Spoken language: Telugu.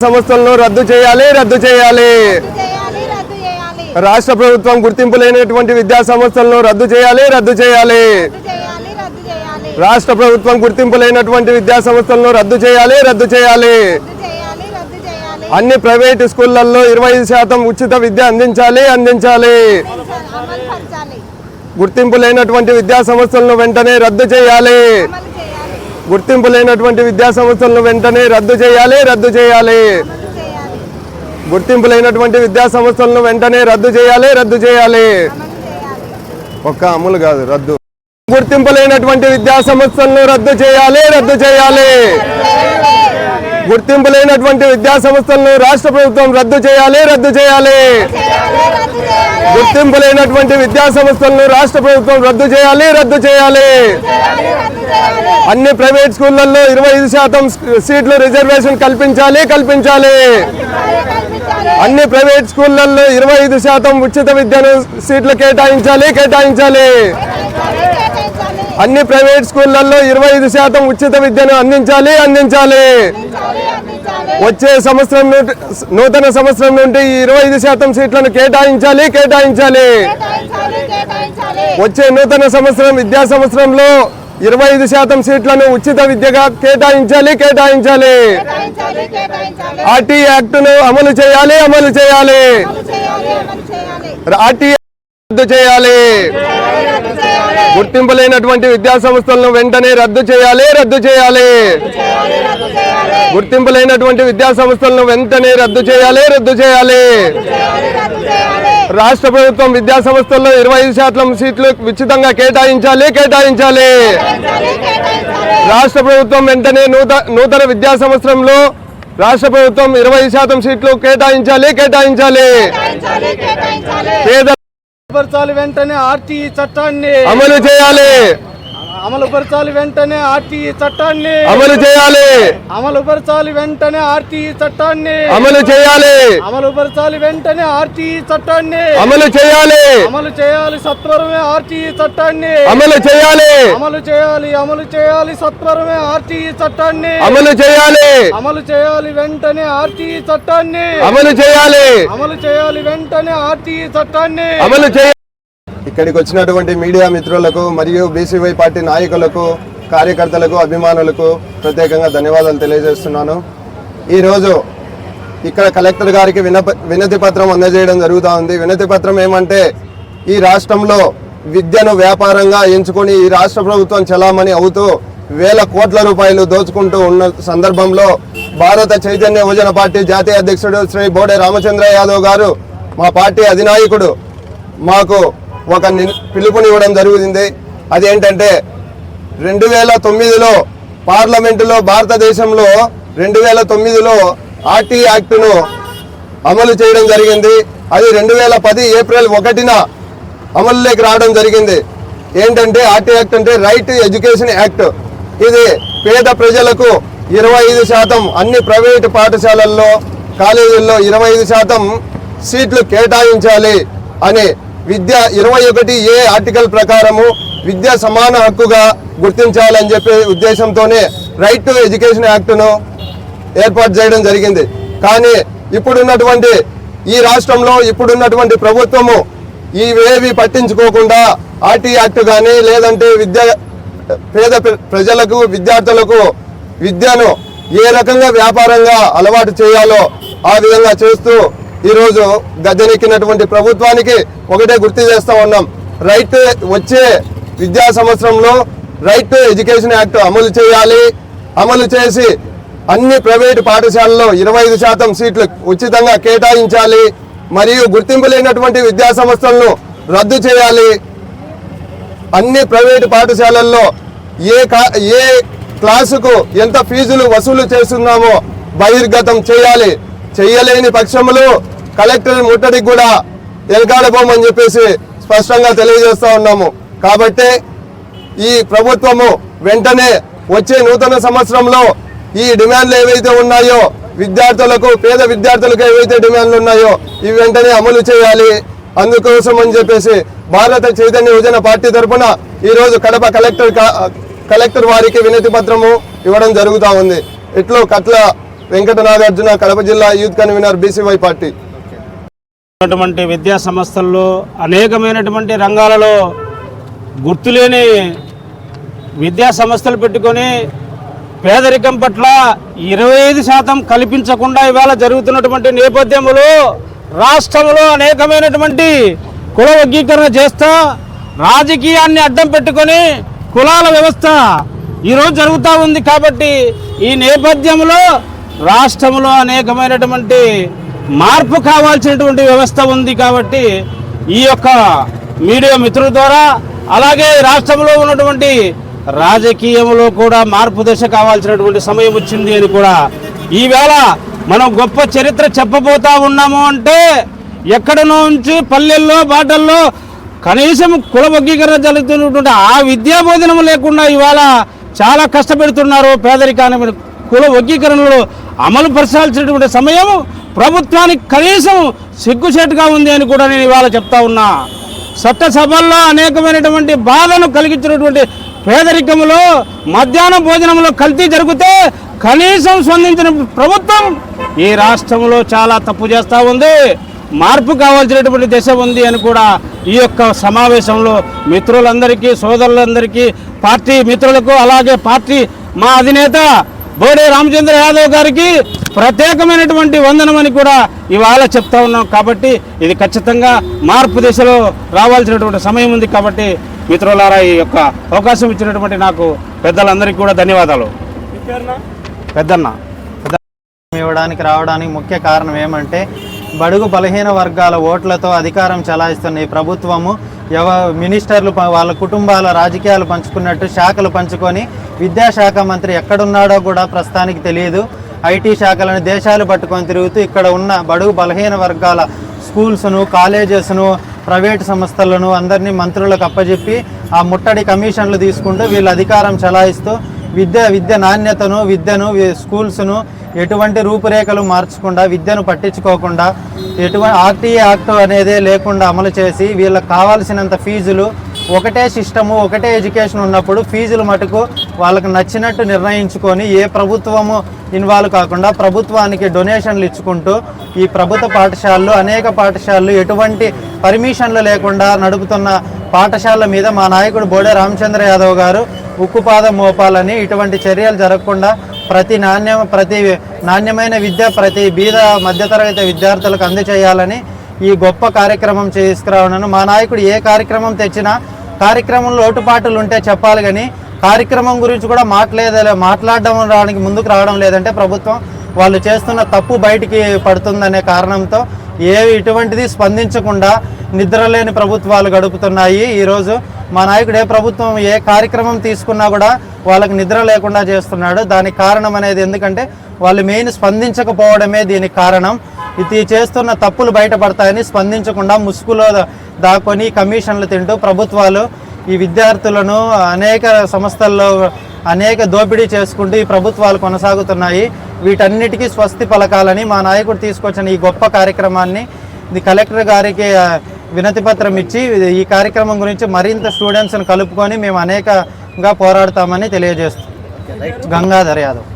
సంస్థలను రద్దు చేయాలి రద్దు చేయాలి రాష్ట్ర ప్రభుత్వం గుర్తింపు లేనటువంటి విద్యా సంస్థలను రద్దు చేయాలి రద్దు చేయాలి రాష్ట్ర ప్రభుత్వం గుర్తింపు లేనటువంటి విద్యా సంస్థలను రద్దు చేయాలి రద్దు చేయాలి అన్ని ప్రైవేట్ స్కూళ్లలో 25% ఉచిత విద్య అందించాలి అందించాలి గుర్తింపు లేనటువంటి విద్యా సంస్థలను వెంటనే రద్దు చేయాలి గుర్తింపు లేనటువంటి విద్యా సంస్థలను వెంటనే రద్దు చేయాలి రద్దు చేయాలి గుర్తింపు లేనటువంటి విద్యా సంస్థలను వెంటనే రద్దు చేయాలి రద్దు చేయాలి ఒక్క అమలు కాదు రద్దు గుర్తింపు లేనటువంటి విద్యా సంస్థలను రద్దు చేయాలి రద్దు చేయాలి గుర్తింపు లేనటువంటి విద్యా సంస్థలను రాష్ట్ర ప్రభుత్వం రద్దు చేయాలి రద్దు చేయాలి గుర్తింపు లేనటువంటి విద్యా సంస్థలను రాష్ట్ర ప్రభుత్వం రద్దు చేయాలి రద్దు చేయాలి అన్ని ప్రైవేట్ స్కూళ్లలో 25% సీట్లు రిజర్వేషన్ కల్పించాలి కల్పించాలి అన్ని ప్రైవేట్ స్కూళ్లలో 25% ఉచిత విద్యను సీట్లు కేటాయించాలి కేటాయించాలి అన్ని ప్రైవేట్ స్కూళ్లలో 25% ఉచిత విద్యను అందించాలి అందించాలి వచ్చే సంవత్సరం నూతన సంవత్సరం నుండి 25% సీట్లను కేటాయించాలి కేటాయించాలి వచ్చే నూతన సంవత్సరం విద్యా సంవత్సరంలో 25% సీట్లను ఉచిత విద్యగా కేటాయించాలి కేటాయించాలి ఆర్టీ యాక్ట్ను అమలు చేయాలి అమలు చేయాలి ఆర్టీ రద్దు చేయాలి గుర్తింపు లేనటువంటి విద్యా సంస్థలను వెంటనే రద్దు చేయాలి రద్దు చేయాలి గుర్తింపు లేనటువంటి విద్యా సంస్థలను వెంటనే రద్దు చేయాలి రద్దు చేయాలి రాష్ట్ర ప్రభుత్వం విద్యా సంస్థల్లో 25% సీట్లు ఉచితంగా కేటాయించాలి కేటాయించాలి రాష్ట్ర ప్రభుత్వం వెంటనే నూతన విద్యా సంవత్సరంలో రాష్ట్ర ప్రభుత్వం 20% సీట్లు కేటాయించాలి కేటాయించాలి అమలుపరచాలి వెంటనే ఆర్టీఈ చట్టాన్ని అమలు చేయాలి అమలుపరచాలి వెంటనే ఆర్టీఈ చట్టాన్ని అమలు చేయాలి అమలుపరచాలి వెంటనే ఆర్టీఈ చట్టాన్ని అమలు చేయాలి అమలుపరచాలి వెంటనే ఆర్టీఈ చట్టాన్ని అమలు చేయాలి అమలు చేయాలి సత్వరమే ఆర్టీఈ చట్టాన్ని అమలు చేయాలి అమలు చేయాలి అమలు చేయాలి సత్వరమే ఆర్టీఈ చట్టాన్ని అమలు చేయాలి అమలు చేయాలి వెంటనే ఆర్టీఈ చట్టాన్ని అమలు చేయాలి అమలు చేయాలి వెంటనే ఆర్టీఈ చట్టాన్ని అమలు చేయాలి ఇక్కడికి వచ్చినటువంటి మీడియా మిత్రులకు మరియు బీసీవై పార్టీ నాయకులకు కార్యకర్తలకు అభిమానులకు ప్రత్యేకంగా ధన్యవాదాలు తెలియజేస్తున్నాను. ఈరోజు ఇక్కడ కలెక్టర్ గారికి వినతి పత్రం అందజేయడం జరుగుతూ ఉంది. వినతి పత్రం ఏమంటే ఈ రాష్ట్రంలో విద్యను వ్యాపారంగా ఎంచుకొని ఈ రాష్ట్ర ప్రభుత్వం చలామణి అవుతూ వేల కోట్ల రూపాయలు దోచుకుంటూ ఉన్న సందర్భంలో భారత చైతన్య యువజన పార్టీ జాతీయ అధ్యక్షుడు శ్రీ బోడే రామచంద్ర యాదవ్ గారు మా పార్టీ అధినాయకుడు మాకు ఒక పిలుపునివ్వడం జరుగుతుంది. అదేంటంటే 2009లో పార్లమెంటులో భారతదేశంలో 2009లో ఆర్టీ యాక్ట్ను అమలు చేయడం జరిగింది. అది 2010 ఏప్రిల్ 1న అమలులోకి రావడం జరిగింది. ఏంటంటే ఆర్టీ యాక్ట్ అంటే రైట్ టు ఎడ్యుకేషన్ యాక్ట్. ఇది పేద ప్రజలకు 25% అన్ని ప్రైవేటు పాఠశాలల్లో కాలేజీల్లో 25% సీట్లు కేటాయించాలి అని విద్య 21A ఆర్టికల్ ప్రకారము విద్య సమాన హక్కుగా గుర్తించాలని చెప్పే ఉద్దేశంతోనే రైట్ టు ఎడ్యుకేషన్ యాక్ట్ను ఏర్పాటు చేయడం జరిగింది. కానీ ఇప్పుడున్నటువంటి ఈ రాష్ట్రంలో ఇప్పుడున్నటువంటి ప్రభుత్వము ఇవేవి పట్టించుకోకుండా ఆర్టీ యాక్ట్ కానీ లేదంటే పేద ప్రజలకు విద్యార్థులకు విద్యను ఏ రకంగా వ్యాపారంగా అలవాటు చేయాలో ఆ విధంగా చేస్తూ ఈరోజు గద్దెనెక్కినటువంటి ప్రభుత్వానికి ఒకటే గుర్తు చేస్తూ ఉన్నాం. వచ్చే విద్యా సంవత్సరంలో రైట్ టు ఎడ్యుకేషన్ యాక్ట్ అమలు చేయాలి. అమలు చేసి అన్ని ప్రైవేటు పాఠశాలల్లో 25% సీట్లు ఉచితంగా కేటాయించాలి. మరియు గుర్తింపు లేనటువంటి విద్యా సంస్థలను రద్దు చేయాలి. అన్ని ప్రైవేటు పాఠశాలల్లో ఏ క్లాసుకు ఎంత ఫీజులు వసూలు చేస్తున్నామో బహిర్గతం చేయాలి. చేయలేని పక్షంలో కలెక్టర్ ముట్టడికి కూడా వెనకాడబోమని చెప్పేసి స్పష్టంగా తెలియజేస్తూ ఉన్నాము. కాబట్టి ఈ ప్రభుత్వము వెంటనే వచ్చే నూతన సంవత్సరంలో ఈ డిమాండ్లు ఏవైతే ఉన్నాయో విద్యార్థులకు పేద విద్యార్థులకు ఏవైతే డిమాండ్లు ఉన్నాయో ఇవి వెంటనే అమలు చేయాలి. అందుకోసం అని చెప్పేసి భారత చైతన్య యువజన పార్టీ తరఫున ఈరోజు కడప కలెక్టర్ వారికి వినతి పత్రము ఇవ్వడం జరుగుతూ ఉంది. ఇట్లో కట్ల వెంకట నాగార్జున, కడప జిల్లా యూత్ కన్వీనర్, బీసీవై పార్టీ. విద్యా సంస్థల్లో అనేకమైనటువంటి రంగాలలో గుర్తులేని విద్యా సంస్థలు పెట్టుకొని పేదరికం పట్ల 25% కల్పించకుండా ఇవాళ జరుగుతున్నటువంటి నేపథ్యంలో రాష్ట్రంలో అనేకమైనటువంటి కుల వర్గీకరణ చేస్తా రాజకీయాన్ని అడ్డం పెట్టుకొని కులాల వ్యవస్థ ఈరోజు జరుగుతూ ఉంది. కాబట్టి ఈ నేపథ్యంలో రాష్ట్రంలో అనేకమైనటువంటి మార్పు కావాల్సినటువంటి వ్యవస్థ ఉంది. కాబట్టి ఈ యొక్క మీడియా మిత్రుల ద్వారా అలాగే రాష్ట్రంలో ఉన్నటువంటి రాజకీయంలో కూడా మార్పు దశ కావాల్సినటువంటి సమయం వచ్చింది అని కూడా ఈవేళ మనం గొప్ప చరిత్ర చెప్పబోతా ఉన్నాము. అంటే ఎక్కడ నుంచి పల్లెల్లో బాటల్లో కనీసం కుల వర్గీకరణ జరుగుతున్నటువంటి ఆ విద్యా బోధనం లేకుండా ఇవాళ చాలా కష్టపెడుతున్నారు. పేదరికాన్ని కుల వర్గీకరణలో అమలు పరచాల్సినటువంటి సమయం ప్రభుత్వానికి కనీసం సిగ్గుచేటుగా ఉంది అని కూడా నేను ఇవాళ చెప్తా ఉన్నా. చట్టసభల్లో అనేకమైనటువంటి బాధను కలిగించినటువంటి పేదరికంలో మధ్యాహ్న భోజనంలో కల్తీ జరిగితే కనీసం స్పందించిన ప్రభుత్వం ఈ రాష్ట్రంలో చాలా తప్పు చేస్తూ ఉంది. మార్పు కావాల్సినటువంటి దశ ఉంది అని కూడా ఈ యొక్క సమావేశంలో మిత్రులందరికీ, సోదరులందరికీ, పార్టీ మిత్రులకు, అలాగే పార్టీ మా అధినేత బోడే రామచంద్ర యాదవ్ గారికి ప్రత్యేకమైనటువంటి వందనమని కూడా ఇవాళ చెప్తా ఉన్నాం. కాబట్టి ఇది ఖచ్చితంగా మార్పు దిశలో రావాల్సినటువంటి సమయం ఉంది. కాబట్టి మిత్రులారా, ఈ యొక్క అవకాశం ఇచ్చినటువంటి నాకు పెద్దలందరికీ కూడా ధన్యవాదాలు. పెద్దన్న ఇవ్వడానికి రావడానికి ముఖ్య కారణం ఏమంటే బడుగు బలహీన వర్గాల ఓట్లతో అధికారం చలాయిస్తున్న ఈ ప్రభుత్వము మినిస్టర్లు వాళ్ళ కుటుంబాల రాజకీయాలు పంచుకున్నట్టు శాఖలు పంచుకొని విద్యాశాఖ మంత్రి ఎక్కడున్నాడో కూడా ప్రస్తుతానికి తెలియదు. ఐటీ శాఖలను దేశాలు పట్టుకొని తిరుగుతూ ఇక్కడ ఉన్న బడుగు బలహీన వర్గాల స్కూల్స్ను, కాలేజెస్ను, ప్రైవేటు సంస్థలను అందరినీ మంత్రులకు అప్పచెప్పి ఆ ముట్టడి కమిషన్లు తీసుకుంటూ వీళ్ళ అధికారం చలాయిస్తూ విద్య నాణ్యతను, విద్యను, స్కూల్స్ను ఎటువంటి రూపురేఖలు మార్చకుండా, విద్యను పట్టించుకోకుండా, ఎటువంటి ఆర్టీఏ యాక్ట్ అనేదే లేకుండా అమలు చేసి వీళ్ళకి కావాల్సినంత ఫీజులు, ఒకటే సిస్టము, ఒకటే ఎడ్యుకేషన్ ఉన్నప్పుడు ఫీజులు మటుకు వాళ్ళకు నచ్చినట్టు నిర్ణయించుకొని ఏ ప్రభుత్వము ఇన్వాల్వ్ కాకుండా ప్రభుత్వానికి డొనేషన్లు ఇచ్చుకుంటూ ఈ ప్రభుత్వ పాఠశాలలు, అనేక పాఠశాలలు ఎటువంటి పర్మిషన్లు లేకుండా నడుపుతున్న పాఠశాలల మీద మా నాయకుడు బోడే రామచంద్ర యాదవ్ గారు ఉక్కుపాదం మోపాలని, ఇటువంటి చర్యలు జరగకుండా ప్రతి నాణ్యమైన విద్య ప్రతి బీద మధ్యతరగతి విద్యార్థులకు అందజేయాలని ఈ గొప్ప కార్యక్రమం తీసుకురావడం. మా నాయకుడు ఏ కార్యక్రమం తెచ్చినా కార్యక్రమంలో లోటుపాట్లు ఉంటే చెప్పాలి, కానీ కార్యక్రమం గురించి కూడా మాట్లాడడానికి ముందుకు రావడం లేదంటే ప్రభుత్వం వాళ్ళు చేస్తున్న తప్పు బయటికి పడుతుందనే కారణంతో ఇటువంటిది స్పందించకుండా నిద్రలేని ప్రభుత్వాలు గడుపుతున్నాయి. ఈరోజు మా నాయకుడు ఏ ప్రభుత్వం ఏ కార్యక్రమం తీసుకున్నా కూడా వాళ్ళకి నిద్ర లేకుండా చేస్తున్నాడు. దానికి కారణం అనేది ఎందుకంటే వాళ్ళు మెయిన్ స్పందించకపోవడమే దీనికి కారణం. ఇది చేస్తున్న తప్పులు బయటపడతాయని స్పందించకుండా ముసుగులో దాక్కొని కమిషన్లు తింటూ ప్రభుత్వాలు ఈ విద్యార్థులను అనేక సంస్థల్లో అనేక దోపిడీ చేసుకుంటూ ఈ ప్రభుత్వాలు కొనసాగుతున్నాయి. వీటన్నిటికీ స్వస్తి పలకాలని మా నాయకుడు తీసుకొచ్చిన ఈ గొప్ప కార్యక్రమాన్ని కలెక్టర్ గారికి వినతి పత్రం ఇచ్చి ఈ కార్యక్రమం గురించి మరింత స్టూడెంట్స్ని కలుపుకొని మేము అనేకంగా పోరాడతామని తెలియజేస్తాం. గంగాధర్ యాదవ్.